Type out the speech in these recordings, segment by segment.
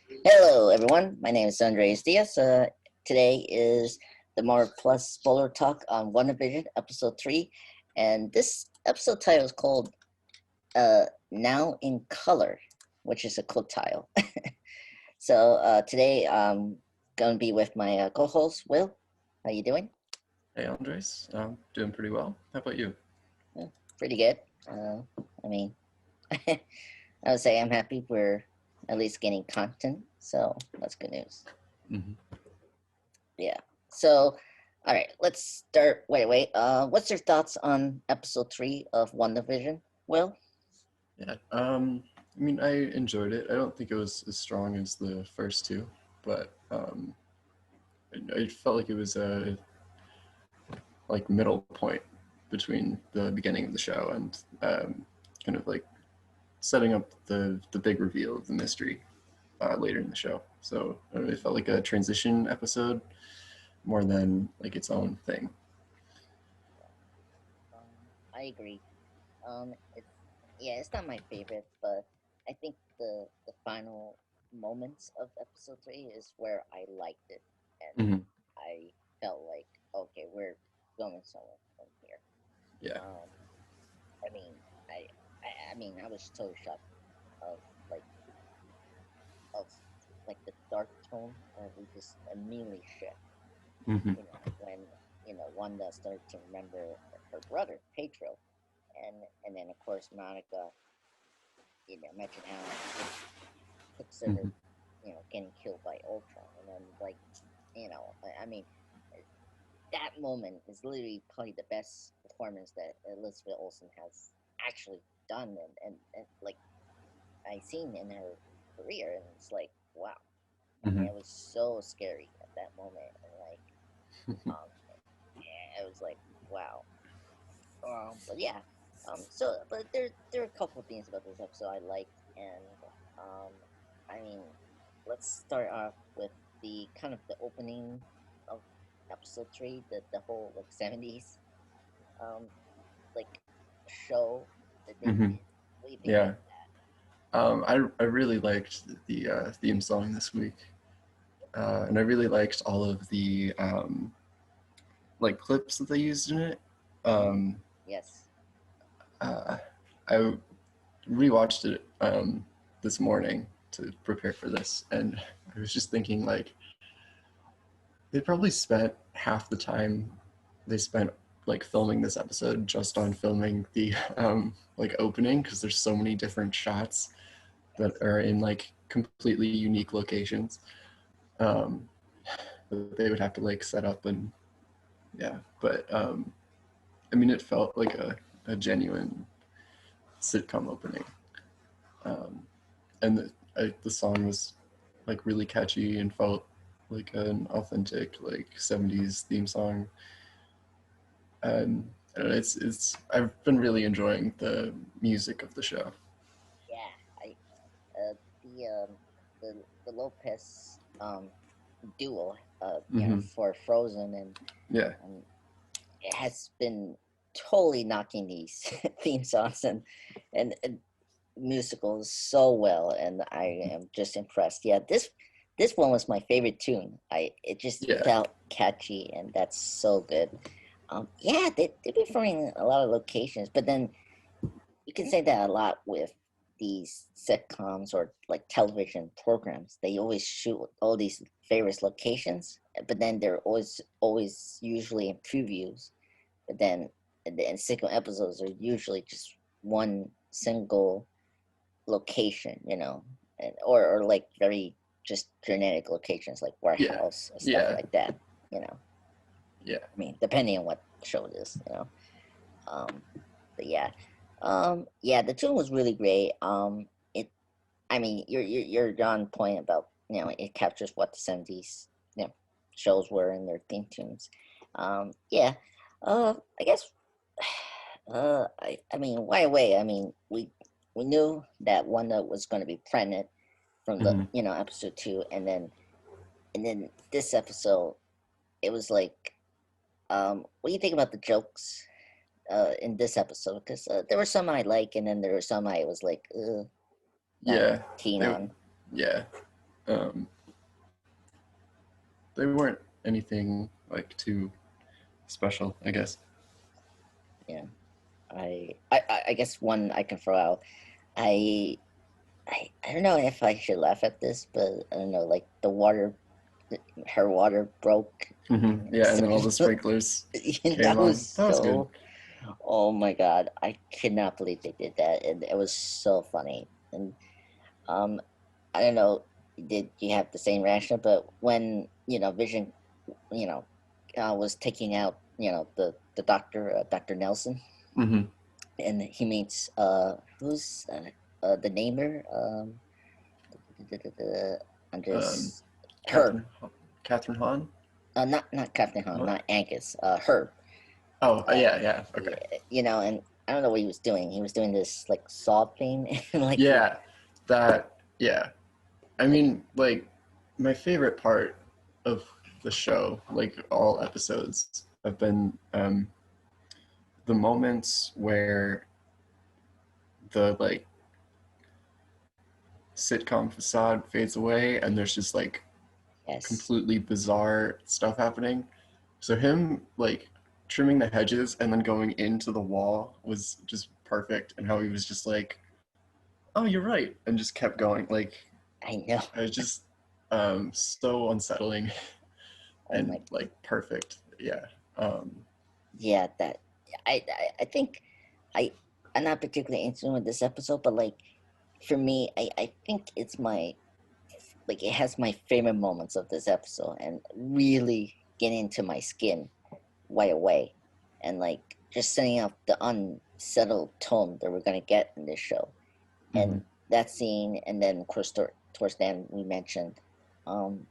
Hello, everyone. My name is Andres Diaz. Today is the More Plus Spoiler Talk on WandaVision, Episode 3. And this episode title is called Now in Color, which is a cool title. Today I'm going to be with my co-host, Will. How you doing? Hey Andres, I'm doing pretty well. How about you? Pretty good. I mean, I would say I'm happy we're at least getting content, so that's good news. Mm-hmm. Yeah. So, all right, let's start. Wait. What's your thoughts on episode 3 of WandaVision, Will? Yeah. I enjoyed it. I don't think it was as strong as the first two, but I felt like it was a like middle point between the beginning of the show and kind of like setting up the big reveal of the mystery later in the show. So it felt like a transition episode more than like its own thing. I agree. It's it's not my favorite, but I think the final moments of episode 3 is where I liked it, and Mm-hmm. I felt like okay, we're going somewhere from here. Yeah. Um, I mean, I was so shocked of like of the dark tone that we just immediately shift. Mm-hmm. When Wanda started to remember her brother Pedro, and then of course Monica, mentioned how he considered Mm-hmm. getting killed by Ultron, and then I mean that moment is literally probably the best performance that Elizabeth Olsen has actually done, and like I seen in her career, and it's like wow. I Mm-hmm. mean, it was so scary at that moment, and um, it was like wow. But yeah, but there are a couple of things about this episode I liked, and um, I mean, let's start off with the kind of the opening of episode 3, the whole like 70s um like show that they Mm-hmm. did. What do you think Yeah. about I really liked the theme song this week, and I really liked all of the like clips that they used in it. that? Um, Yes. uh, I rewatched it this morning to prepare for this, and I was just thinking like they probably spent half the time they spent like filming this episode just on filming the like opening because there's so many different shots that are in like completely unique locations um, that they would have to like set up and yeah. But it felt like a genuine sitcom opening, um, and the song was like really catchy and felt like an authentic like 70s theme song. And I don't know, it's I've been really enjoying the music of the show. Yeah. I uh the um the Lopez duo Mm-hmm. for Frozen, Yeah. and it has been totally knocking these theme songs and musicals so well, and I am just impressed. Yeah, this one was my favorite tune. It just Yeah. felt catchy, and that's so good. Yeah, they've been filming a lot of locations, but then you can say that a lot with these sitcoms or like television programs. They always shoot all these various locations, but then they're always usually in previews. But then the single episodes are usually just one single location, or like very just generic locations like Yeah. warehouse and stuff Yeah. like that. You know, Yeah. I mean, depending on what show it is. Um, but yeah, yeah, the tune was really great. I mean, you're on point about it captures what the 70s shows were in their theme tunes. Yeah, I guess. I mean, right away. I mean, we knew that Wanda was going to be pregnant from the Mm-hmm. episode 2, and then this episode, it was like, what do you think about the jokes in this episode? Because there were some I like, and then there were some I was like, not Yeah. keen They, on. yeah. Um, they weren't anything like too special, I guess. Yeah. I guess one I can throw out. I I don't know if I should laugh at this, but I don't know, like her water broke. Yeah, and then all the sprinklers And came that was on. That was good. so, oh my God, I cannot believe they did that. And it was so funny. And um, I don't know, did you have the same reaction? But when, Vision, you know, was taking out, the doctor, Dr. Nelson, hmm and he meets, who's the namer? Um, Andres, Herb. Catherine, Catherine Hahn. Not Captain Han, What? not Angus. Herb. Oh, Uh, yeah, yeah. Okay. yeah, and I don't know what he was doing. He was doing this like saw thing, and like Yeah, that. Yeah. I like mean, like, my favorite part of the show, like all episodes, have been the moments where the like sitcom facade fades away and there's just like yes, completely bizarre stuff happening. So him like trimming the hedges and then going into the wall was just perfect, and how he was just like, "Oh, you're right," and just kept going. Like I know. it was just so unsettling Oh and my, like perfect. Yeah. Um, yeah. That I think I I'm not particularly interested with this episode, but like for me, I think it's my like it has my favorite moments of this episode, and really getting into my skin right away, and like just setting up the unsettled tone that we're gonna get in this show. mhm, And that scene, and then of course towards the end we mentioned, um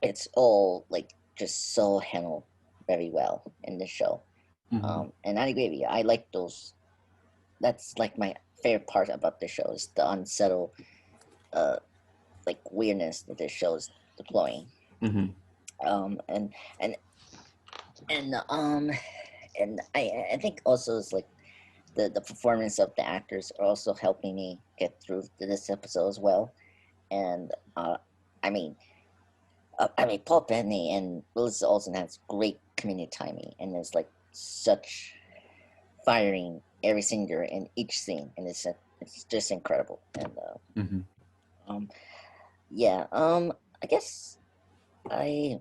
it's all like just so handled very well in the show. mhm. And I agree with you, I like those. That's like my favorite part about the show is the unsettled, uh like weirdness that this show is deploying. hmm And and and I think also it's like the performance of the actors are also helping me get through to this episode as well. And I mean, Paul Bettany and Melissa Olsen has great comedic timing, and there's like such firing every singer in each scene, and it's just incredible. And hmm um, yeah, I guess I.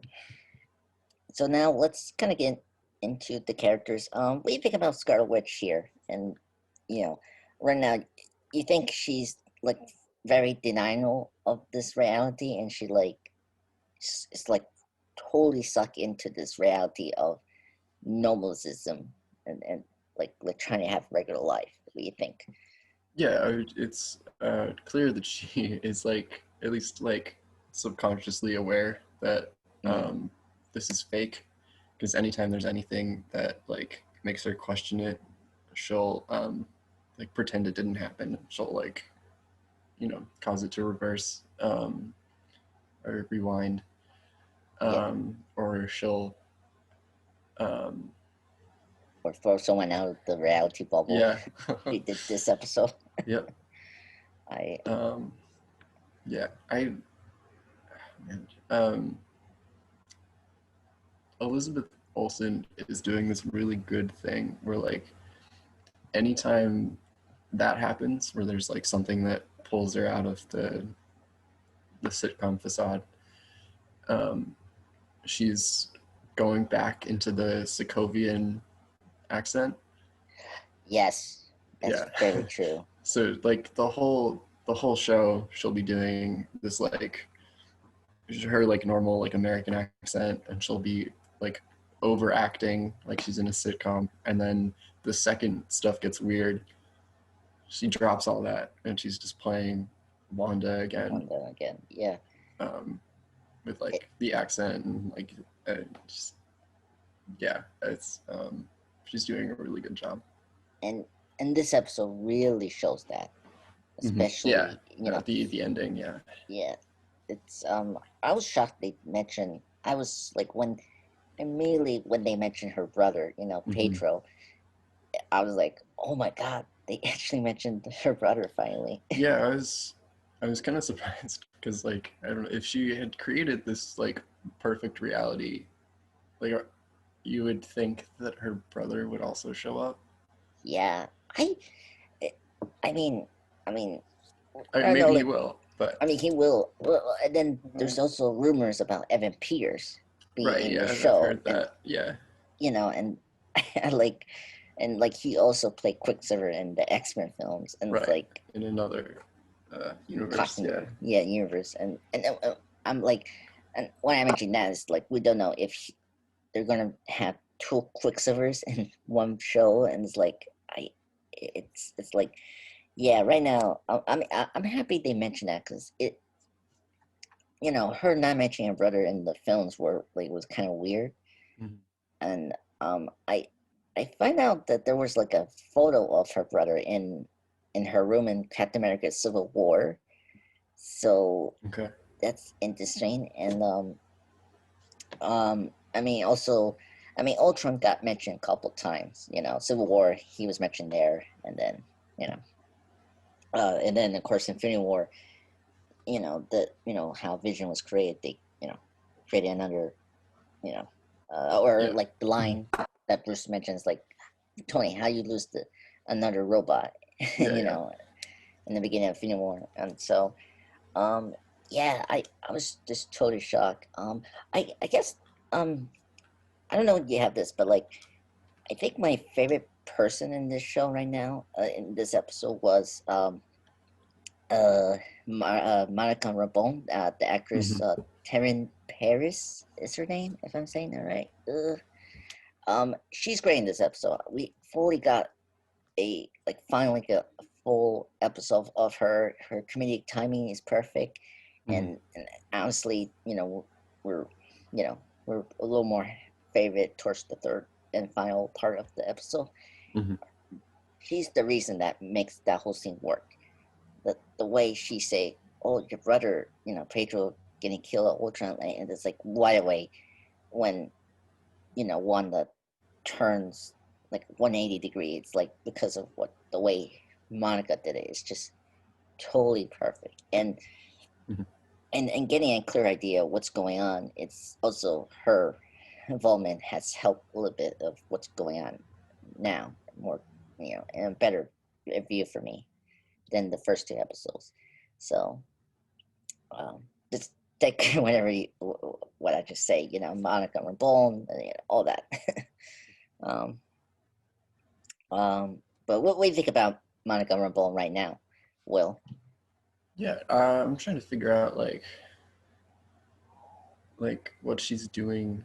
So now let's kind of get into the characters. What do you think about Scarlet Witch here? And you know, right now, you think she's like very denial of this reality, and she like it's like totally suck into this reality of normalism, and like trying to have regular life. What do you think? Yeah, it's clear that she is like at least like subconsciously aware that Mm, this is fake, because anytime there's anything that like makes her question it, she'll like pretend it didn't happen. She'll like cause it to reverse or rewind, yeah, or she'll um, or throw someone out of the reality bubble. yeah She did this episode. yep I um, yeah I man, Elizabeth Olsen is doing this really good thing where like anytime that happens, where there's like something that pulls her out of the sitcom facade, um, she's going back into the Sokovian accent. Yes, that's Yeah. very true. So like the whole show, she'll be doing this like her like normal like American accent, and she'll be like overacting like she's in a sitcom, and then the second stuff gets weird, she drops all that and she's just playing Wanda again, Wonder again. Yeah, um, with it, like the accent and like just yeah, it's she's doing a really good job. and and this episode really shows that, Yeah, especially the ending, yeah. yeah, it's I was shocked they mentioned. I was like when immediately when they mentioned her brother, hmm Pedro, I was like, oh my God, they actually mentioned her brother finally. Yeah, I was I was kind of surprised because, like, I don't know if she had created this like perfect reality, like you would think that her brother would also show up. Yeah, I, I mean, I mean, I, I don't know, maybe he like, will, but I mean, he will. Well, and then there's uh, also rumors about Evan Peters being right, in the yeah, I've show, heard and that. Yeah, and I like, and like he also played Quicksilver in the X-Men films, and it's right. like In another universe, costume, yeah. yeah, universe, and I'm like, and why I mentioned that is like we don't know if they're gonna have two Quicksilvers in one show, and it's like it's like yeah, right now I'm happy they mentioned that because it her not mentioning her brother in the films were like was kind of weird, Mhm. and I find out that there was like a photo of her brother in her room in Captain America Civil War, so Okay. that's interesting, and I mean also. I mean, Ultron got mentioned a couple times. Civil War, he was mentioned there, and then you know, and then of course Infinity War. How Vision was created. They created another you know, or Yeah. like the Mhm. line that Bruce mentions, like Tony, how you lose another robot, Yeah, yeah. in the beginning of Infinity War, and so um, yeah, I was just totally shocked. I guess I don't know if you have this, but like I think my favorite person in this show right now, in this episode was uh, Monica Rambeau, the actress Hmm. Taryn Paris is her name, if I'm saying that right. She's great in this episode. We fully got finally got a full episode of her. Her comedic timing is perfect, Hmm. and honestly, we're you know we're a little more favorite towards the third and final part of the episode. Hmm. She's the reason that makes that whole scene work. The way she say, "Oh, your brother," Pedro getting killed at Ultron, and it's like right away when Wanda turns like 180 degrees. It's like because of what the way Monica did it. It's just totally perfect. Hmm. And getting a clear idea of what's going on. It's also her involvement has helped a little bit of what's going on now more, and a better view for me than the first two episodes. So just take whatever what I just say. Monica Rambeau, all that. um, but what do you think about Monica Rambeau right now, Will? Yeah, I'm trying to figure out like what she's doing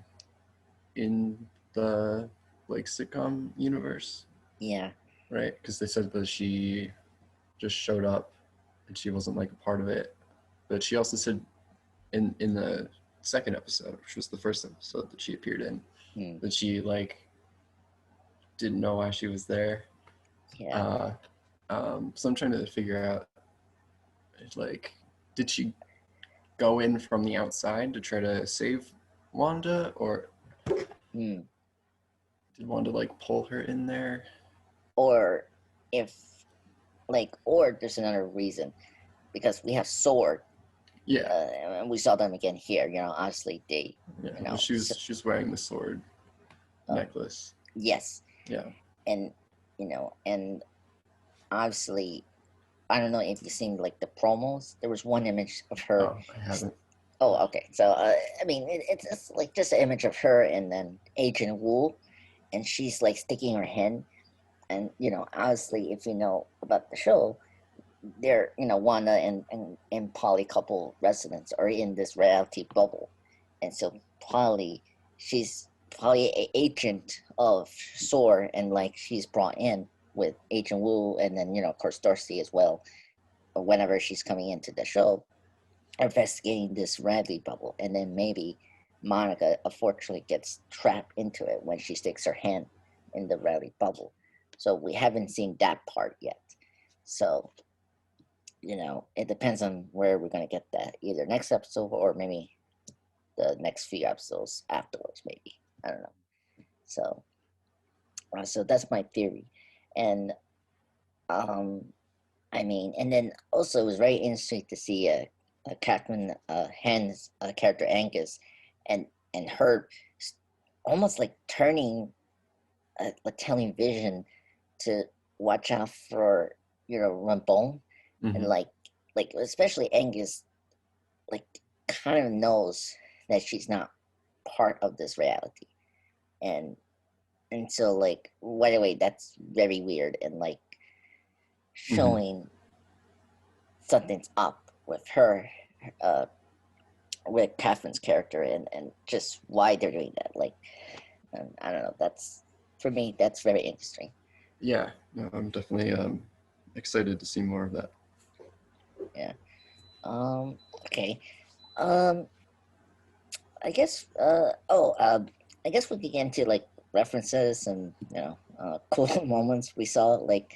in the like sitcom universe, Yeah. right? Because they said that she just showed up and she wasn't like a part of it. But she also said in the second episode, which was the first episode that she appeared in, Hmm. that she like didn't know why she was there. Yeah. Uh, so I'm trying to figure out like, did she go in from the outside to try to save Wanda, or Hmm. did Wanda like pull her in there? Or if or there's another reason because we have Sword, Yeah, and we saw them again here. Honestly, they, yeah. you Well, know, she was wearing the sword um, necklace. yes, Yeah. and and obviously, I don't know if you seen like the promos. There was one image of her. Oh, I haven't. Oh, okay. So, I mean, it's like just an image of her and then Agent Wu, and she's like sticking her hand. And honestly, if you know about the show, they're Wanda and Polly couple residents are in this reality bubble, and so Polly, she's probably a agent of SOAR, and like she's brought in with Agent Wu, and then of course Darcy as well. Whenever she's coming into the show, investigating this reality bubble, and then maybe Monica unfortunately gets trapped into it when she sticks her hand in the reality bubble. So we haven't seen that part yet. So it depends on where we're gonna get that, either next episode or maybe the next few episodes afterwards. Maybe I don't know. So that's my theory, and um, I mean, and then also it was very interesting to see Catherine Hand's character Angus, and her almost like turning, like telling Vision to watch out for Rambone, and Hmm. like especially Angus, like kind of knows that she's not part of this reality, and so like right away that's very weird, and like Hmm. showing something's up with her, uh with Catherine's character, and just why they're doing that. Like, I don't know. That's for me. That's very interesting. Yeah, no, I'm definitely excited to see more of that. Yeah. Okay. Um. I guess. Oh. I guess we begin to like references and cool moments we saw. Like,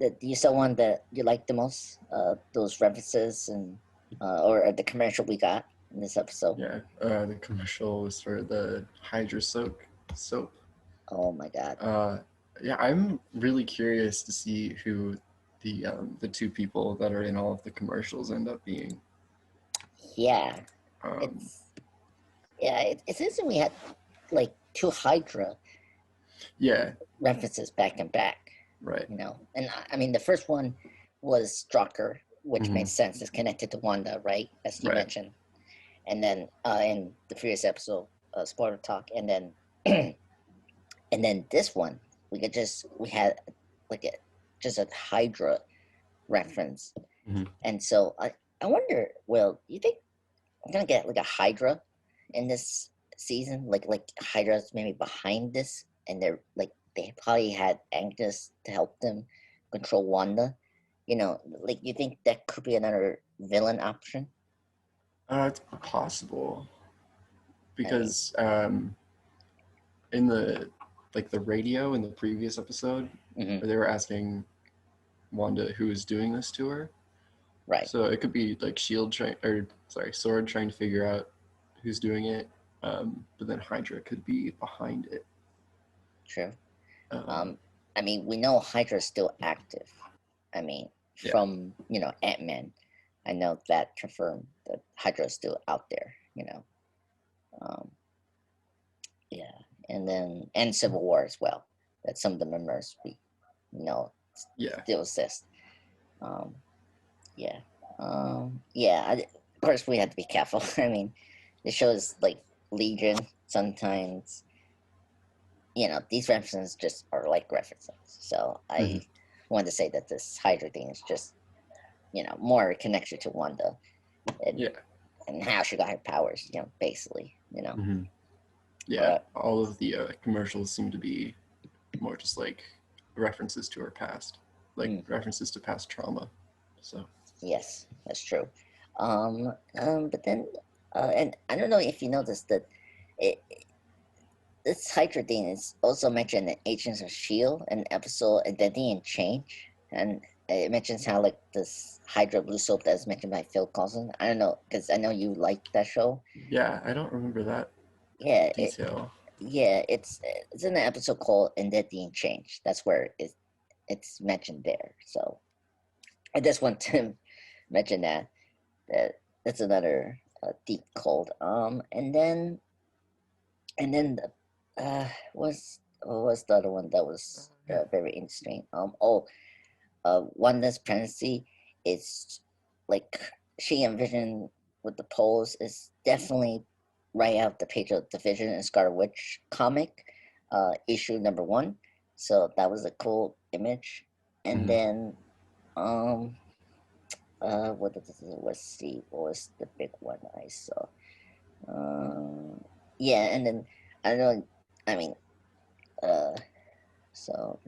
that you saw one that you liked the most. Those references and or the commercial we got in this episode. Yeah, the commercial was for the Hydra soap. Oh my god. Uh, yeah, I'm really curious to see who the two people that are in all of the commercials end up being. Yeah. Um, It's it's interesting we had like two Hydra yeah, references back and back, right. and I mean the first one was Strucker, which Hmm. makes sense. It's connected to Wanda, right, as you Right. mentioned, and then in the previous episode, spoiler talk, and then and then this one we had like just a Hydra reference, Hmm. and so I wonder, Will, you think I'm gonna get like a Hydra in this season? Like Hydra's maybe behind this, and they're like they probably had Agnes to help them control Wanda. Like you think that could be another villain option? It's possible I mean, because in the radio in the previous episode, hmm, they were asking Wanda who is doing this to her. right, So it could be like Shield trying, or sorry, Sword trying to figure out who's doing it, but then Hydra could be behind it. true. Um, Um, I mean, we know Hydra's still active. I mean, yeah. from Ant Man, I know that confirmed that Hydra's still out there. Um, Yeah, and then and Civil War as well. That some of the members we know Yeah. still exist. Um, yeah, yeah. Of course, we have to be careful. I mean, the shows like Legion sometimes. These references just are like references. So Hmm. I wanted to say that this Hydra thing is just more connection to Wanda and Yeah. how she got her powers. Basically. Hmm. Yeah. But All of the commercials seem to be more just like references to her past, like mm, references to past trauma. So. yes, that's true. But then, and I don't know if you noticed that it, this Hydra thing is also mentioned in Agents of Shield, an episode Identity and Change, and it mentions how like this Hydra blue soap that was mentioned by Phil Coulson. I don't know because I know you like that show. Yeah, I don't remember that Yeah, detail. it's in an episode called Identity and Change. That's where it's mentioned there. So I just want to mention that that's another deep cold. And then what was the other one that was Yeah. very interesting? Wanda's pregnancy is like she and Vision with the poles is definitely right out the page of the Vision and Scarlet Witch comic, issue number one. So that was a cool image. And Hmm. then let's see, what was the big one I saw? Uh, yeah, and then I don't know. I mean, uh, so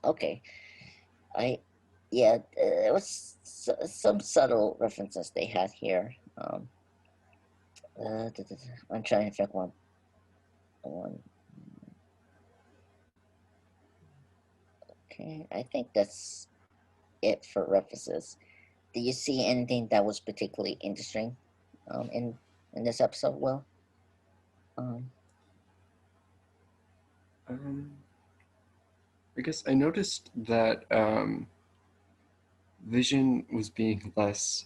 okay. I yeah, it was some subtle references they had here. I'm trying to think one. Okay, I think that's it for references. Did you see anything that was particularly interesting, in this episode? Well, um, Um, I guess I noticed that Vision was being less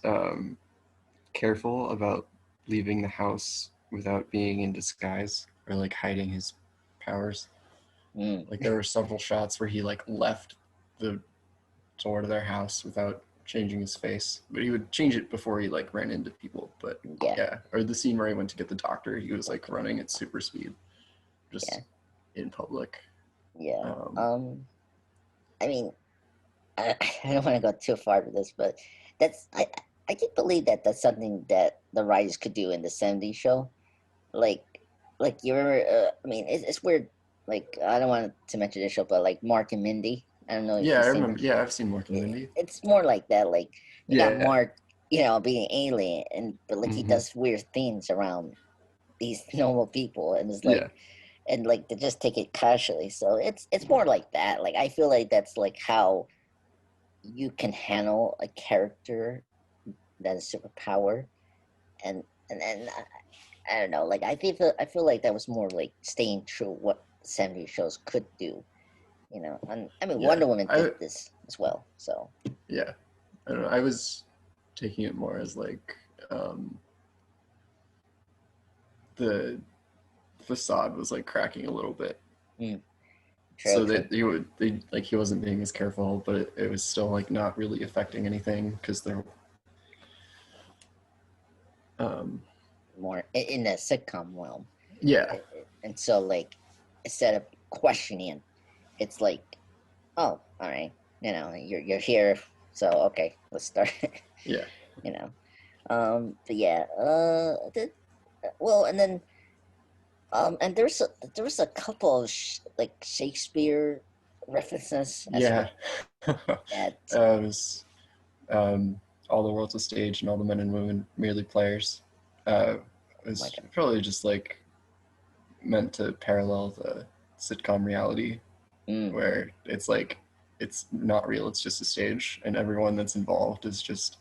careful about leaving the house without being in disguise or like hiding his powers. Mm, Like there were several shots where he like left the door to their house without changing his face, but he would change it before he like ran into people. But yeah, yeah, or the scene where he went to get the doctor, he was like running at super speed, yeah, just in public. yeah. Um, I mean, I don't want to go too far with this, but that's I do believe that that's something that the writers could do in the '70s show. Like, like you remember? I mean, it's weird. Like, I don't want to mention this show, but like Mark and Mindy. I don't know if yeah, I you've seen remember. them. Yeah, I've seen Mork and Mindy. It's more like that. Like, you got Yeah. Mark, being alien, and but like he Hmm. does weird things around these normal people, and it's Yeah. like and like to just take it casually. So it's more like that. Like I feel like that's like how you can handle a character that is superpower, and I don't know. Like I feel like that was more like staying true what '70s shows could do. And I mean Yeah. Wonder Woman did I this as well. So yeah. I don't know. I was taking it more as like um, the facade was like cracking a little bit, mm, true, so true. that he wasn't being as careful, but it was still like not really affecting anything because they're um, More in the sitcom realm, yeah, and so like instead of questioning, it's like, oh, all right, you're here, so okay, let's start. yeah, you know, but yeah, well, and then and there's a couple of like Shakespeare references as well yeah. that It was all the world's a stage and all the men and women merely players. It oh my was god, probably just like meant to parallel the sitcom reality mm, where it's like it's not real, it's just a stage, and everyone that's involved is just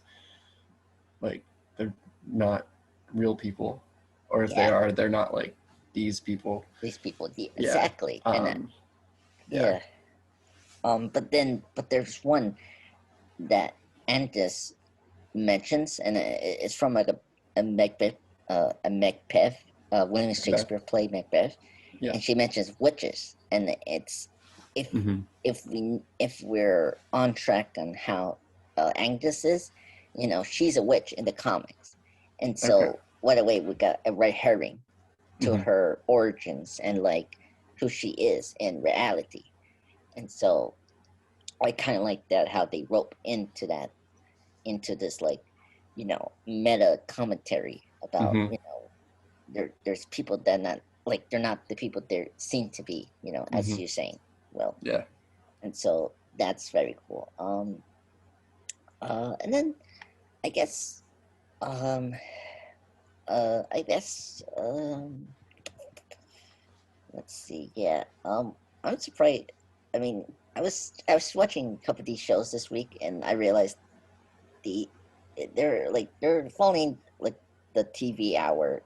like they're not real people, or if they yeah, are, they're not like these people. these people, Yeah. exactly, and Um, yeah. yeah, but there's one that Antis mentions, and it's from like a Macbeth, William Macbeth. Shakespeare play Macbeth, Yeah. and she mentions witches, and it's if Mm-hmm. if we're on track on how Angus is, she's a witch in the comics, and Okay. so what a way we got a red herring to Mm-hmm. her origins and like who she is in reality, and so I kind of like that how they rope into that into this like meta commentary about Mm-hmm. there's people that not like they're not the people they seem to be, as Mm-hmm. you're saying, well, Yeah. and so that's very cool. And then I guess um I guess let's see, yeah, I'm surprised. I mean, I was watching a couple of these shows this week, and I realized the they're following like the TV hour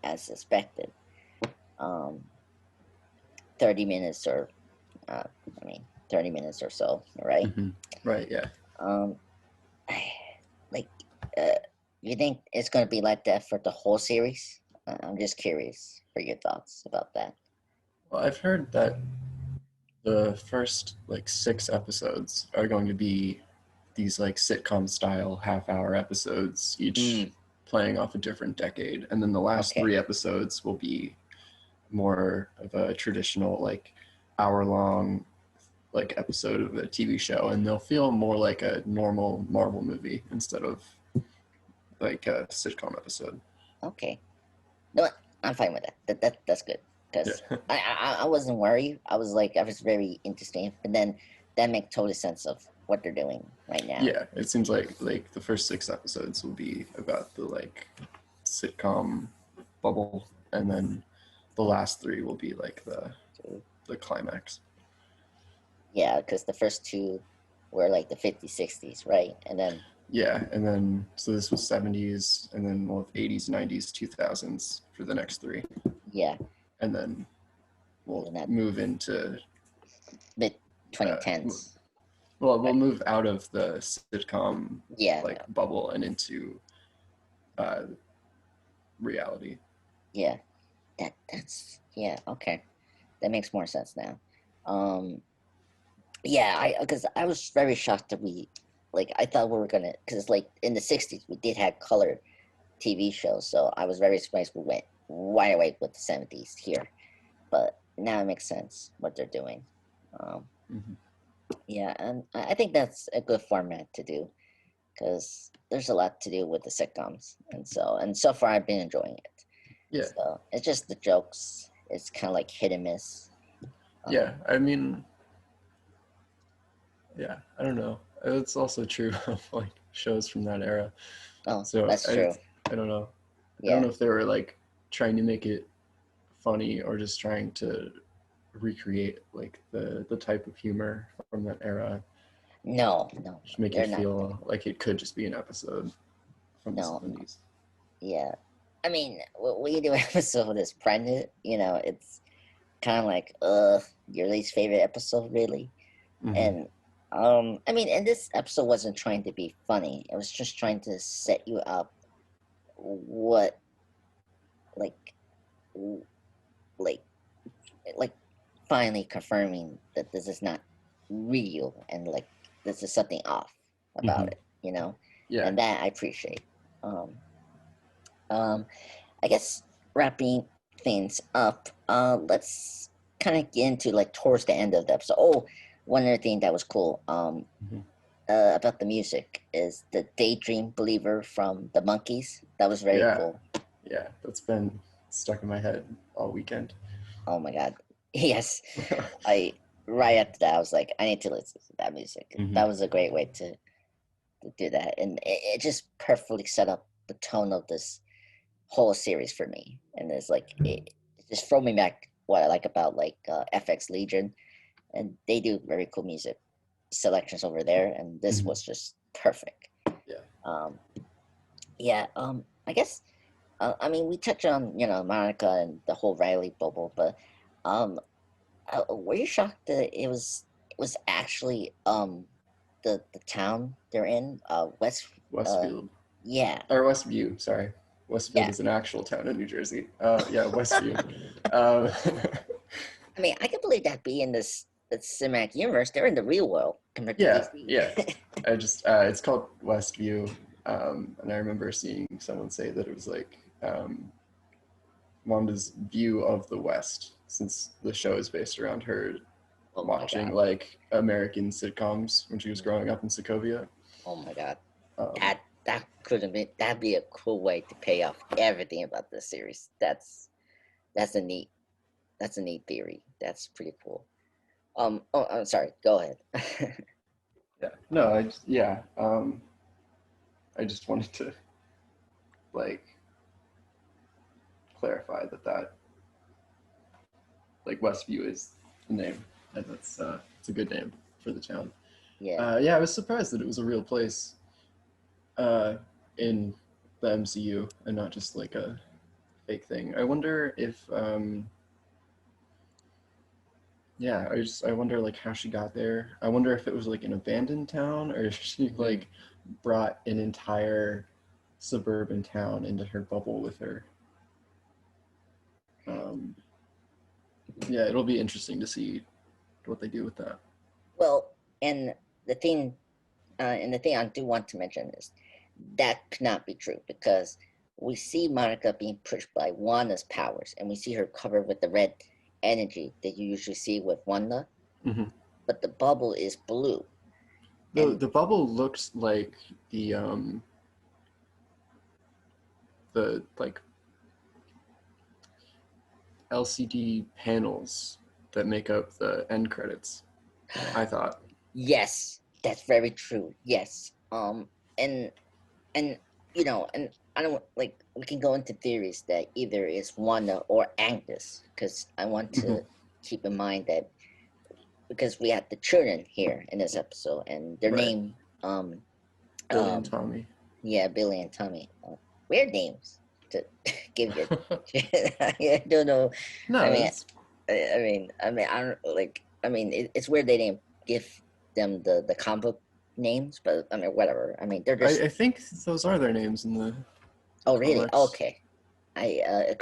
as expected. Um, 30 minutes or uh, I mean 30 minutes or so, right? Mm-hmm. Right. Yeah. Um, like, uh, you think it's gonna be like that for the whole series? I'm just curious for your thoughts about that. Well, I've heard that the first like 6 episodes are going to be these like sitcom style half-hour episodes, each Mm, playing off a different decade, and then the last okay. 3 episodes will be more of a traditional like hour-long like episode of a TV show, and they'll feel more like a normal Marvel movie instead of like a sitcom episode. Okay. No, I'm fine with that. That's good because Yeah. I wasn't worried. I was very interesting, but then that makes total sense of what they're doing right now. Yeah, it seems like the first 6 episodes will be about the like sitcom bubble, and then the last 3 will be like So, the climax. yeah, because the first two were like the '50s, '60s, right? And then Yeah, and then so this was 70s, and then we'll have 80s, 90s, 2000s for the next 3, yeah, and then and we'll then that move into mid 2010s. Well, we'll move out of the sitcom Yeah, like bubble and into reality. yeah. That's yeah. Okay, that makes more sense now. Um, yeah, because I was very shocked that I thought we were gonna, because like in the '60s we did have color TV shows, so I was very surprised we went wide away with the '70s here. But now it makes sense what they're doing. Um, Mm-hmm. yeah, and I think that's a good format to do because there's a lot to do with the sitcoms, and so far I've been enjoying it. Yeah, So it's just the jokes. It's kind of like hit and miss. yeah. I mean, yeah. I don't know. It's also true of like shows from that era. Oh, So that's true. I don't know. I don't Yeah. know if they were like trying to make it funny or just trying to recreate like the type of humor from that era. No, no, Just make they're it not. feel like it could just be an episode from the No, 70s. yeah. I mean, when you do an episode that's pregnant, it's kind of like, your least favorite episode, really? Mm-hmm. And, I mean, and this episode wasn't trying to be funny. It was just trying to set you up what, like, w- like, like, finally confirming that this is not real and, like, this is something off about it. Yeah. And that I appreciate. Um, um, I guess wrapping things up, let's kind of get into like towards the end of the episode. Oh, one other thing that was cool about the music is the Daydream Believer from the Monkees. That was very Yeah. cool. Yeah, that's been stuck in my head all weekend. Oh my God. Yes. Right after that, I was like, I need to listen to that music. That was a great way to do that. And it just perfectly set up the tone of this whole series for me. And it's like, it just throw me back what I like about like FX Legion. And they do very cool music selections over there. And this was just perfect. Yeah. Yeah. I guess, I mean, we touch on, Monica and the whole Riley bubble, but were you shocked that it was actually the town they're in, Westfield. Yeah. Or Westview, sorry. Westfield Yeah. is an actual town in New Jersey. Yeah, Westview. I mean, I can believe that be in this cinematic universe. They're in the real world compared to yeah, DC. yeah. I just it's called Westview, and I remember seeing someone say that it was like Wanda's view of the West, since the show is based around her Oh my watching God. like American sitcoms when she was growing up in Sokovia. Oh my God. That couldn't be. That'd be a cool way to pay off everything about this series. That's a neat theory. That's pretty cool. Oh, I'm sorry. Go ahead. Yeah. No, I just wanted to like clarify that like Westview is the name, and that's it's a good name for the town. Yeah. Yeah, I was surprised that it was a real place in the MCU and not just like a fake thing. I wonder if yeah, I wonder like how she got there. I wonder if it was like an abandoned town or if she like brought an entire suburban town into her bubble with her. Yeah, it'll be interesting to see what they do with that. Well, and the thing I do want to mention is that could not be true because we see Monica being pushed by Wanda's powers, and we see her covered with the red energy that you usually see with Wanda, but the bubble is blue. The bubble looks like the like LCD panels that make up the end credits. I thought. Yes, that's very true. Yes. And and and I don't like we can go into theories that either it's Wanda or Agnes, because I want to keep in mind that because we have the children here in this episode and their name Billy and Tommy. Yeah, Billy and Tommy. Weird names to give you. I don't know. No, I mean, I don't like. I mean, it's weird they didn't give them the comic book names, but I mean, whatever. I mean, they're just. I think those are their names in the Oh, really? comics. Okay.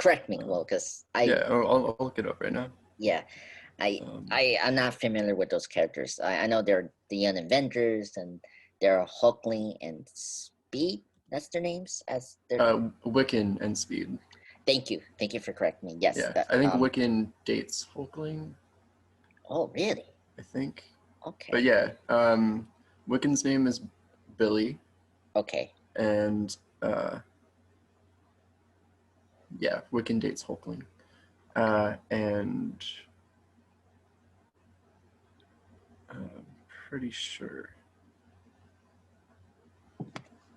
Correct me, well, because Yeah, I'll look it up right now. yeah, I'm not familiar with those characters. I know they're the Young Avengers, and they're Hulkling and Speed. That's their names. As their Wiccan and Speed. Thank you for correcting me. Yes. Yeah, I think Wiccan dates Hulkling. Oh, really? I think. Okay. But yeah, Wiccan's name is Billy, Okay. and yeah, Wiccan dates Hulkling, and I'm pretty sure.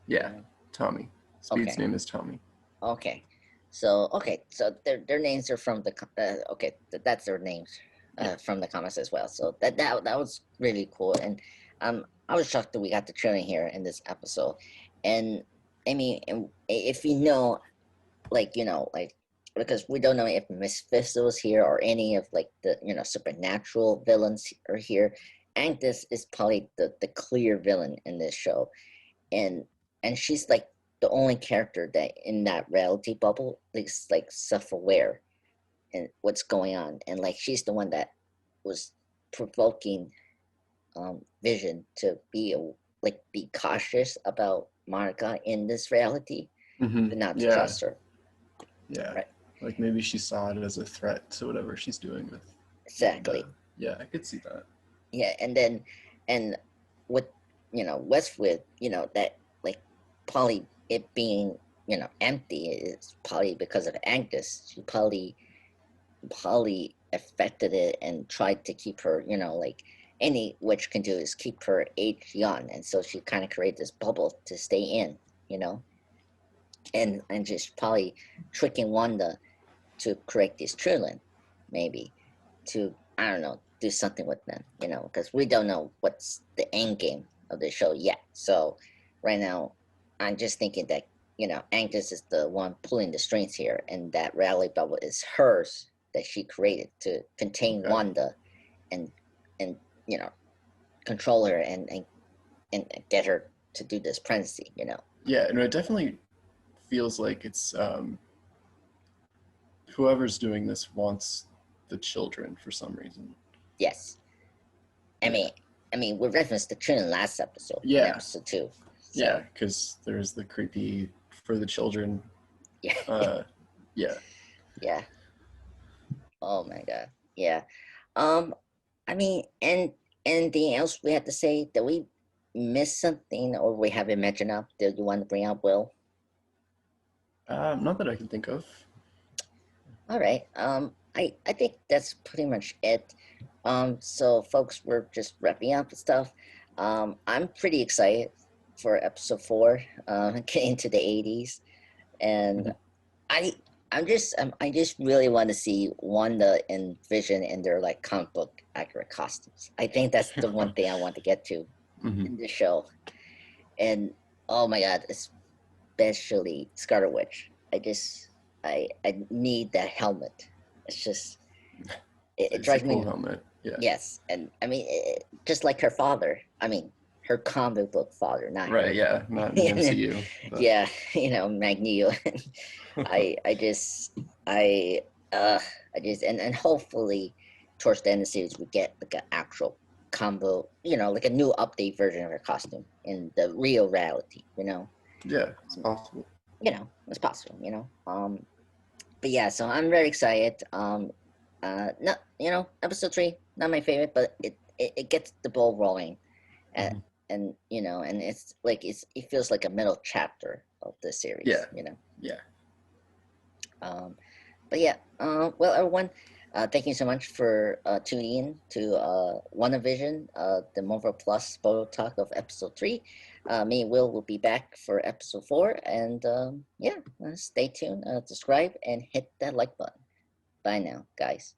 Yeah, Tommy. Speed's Okay. name is Tommy. Okay. So their names are from the okay, that's their names from the comics as well. So that was really cool, and I was shocked that we got the trailer here in this episode. And I mean, if you know, like, you know, like, because we don't know if Mephisto is here or any of like the, you know, supernatural villains are here. Agnes is probably the clear villain in this show, and she's like the only character that in that reality bubble is like self-aware and what's going on, and like she's the one that was provoking Vision to be be cautious about Marika in this reality, Mm-hmm. and not to Yeah. trust her. Yeah. Right. Like maybe she saw it as a threat to whatever she's doing with. Exactly. Yeah, I could see that. Yeah, and then and with, you know, Westwood, you know, that like probably it being, you know, empty is probably because of Agnes. She probably affected it and tried to keep her, you know, like any witch can do is keep her age young, and so she kind of created this bubble to stay in, you know, and just probably tricking Wanda to correct these Trulin, maybe to, I don't know, do something with them, you know, because we don't know what's the end game of the show yet. So right now, I'm just thinking that, you know, Agnes is the one pulling the strings here, and that reality bubble is hers that she created to contain Wanda, and you know, control her and get her to do this pregnancy, you know. Yeah, and it definitely feels like it's whoever's doing this wants the children for some reason. Yes. I mean, we referenced the Trin last episode. Yeah. In episode 2. So. Yeah, because there's the creepy for the children. Yeah. Yeah. Yeah. Oh my god. Yeah. I mean, and anything else we have to say that we missed something or we haven't mentioned up that you want to bring up, Will? Not that I can think of. All right. I think that's pretty much it. So folks, we're just wrapping up the stuff. I'm pretty excited for episode 4, getting into the 80s, and I just really want to see Wanda and Vision in their like comic book accurate costumes. I think that's the one thing I want to get to in the show. And oh my god, especially Scarlet Witch. I need that helmet. It's just it drives cool me. Helmet. Yeah. Yes, and I mean, just like her father. I mean, her comic book father, not right. her. Yeah, not in the MCU. But. Yeah, you know, Magneto. I just and hopefully towards the end of the series we get like an actual combo, you know, like a new update version of her costume in the real reality, you know. Yeah, it's possible. You know, it's possible, you know. But yeah, so I'm very excited. Not, you know, episode 3, not my favorite, but it gets the ball rolling, and you know, and it's like it feels like a middle chapter of the series. Yeah. You know. Yeah. But yeah, well, everyone, thank you so much for tuning in to WandaVision, the Marvel Plus spoiler talk of episode 3. Me and will be back for episode 4, and yeah, stay tuned, subscribe, and hit that like button. Bye now, guys.